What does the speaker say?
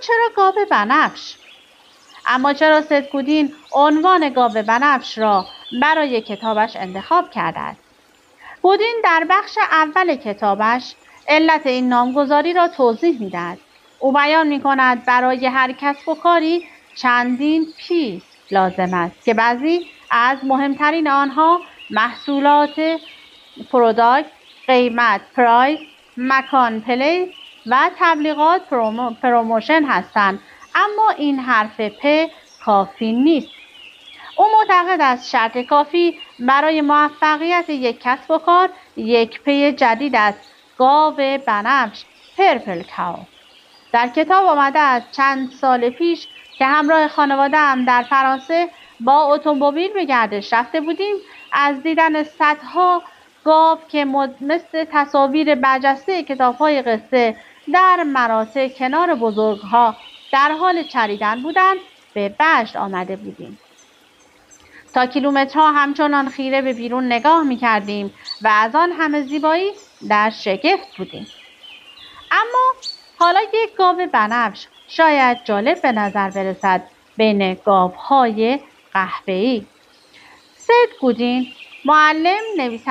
چرا گاو بنفش؟ اما چرا سیدکودین عنوان گاو بنفش را برای کتابش انتخاب کرده است؟ گودین در بخش اول کتابش علت این نامگذاری را توضیح می‌دهد. او بیان می‌کند برای هر کسب و کاری چندین پی لازم است که بعضی از مهمترین آنها محصولات پروداکت، قیمت پرایس، مکان پلیس و تبلیغات پروموشن هستند. اما این حرف پ کافی نیست. او معتقد است شرط کافی برای موفقیت یک کسب و کار یک پی جدید است. گاو بنفش، پرپل کاو. در کتاب آمده است چند سال پیش که همراه خانواده‌ام در فرانسه با اتومبیل به گردش رفته بودیم، از دیدن صدها گاو که مثل تصاویر برجسته کتاب‌های قصه در مراتع کنار بزرگ‌ها در حال چریدن بودند به وجد آمده بودیم. تا کیلومترها همچنان خیره به بیرون نگاه می‌کردیم و از آن همه زیبایی در شگفت بودیم. اما حالا یک گاو بنفش شاید جالب به نظر برسد بین گاوهای قهوه‌ای. سیدکودین معلم، نویسنده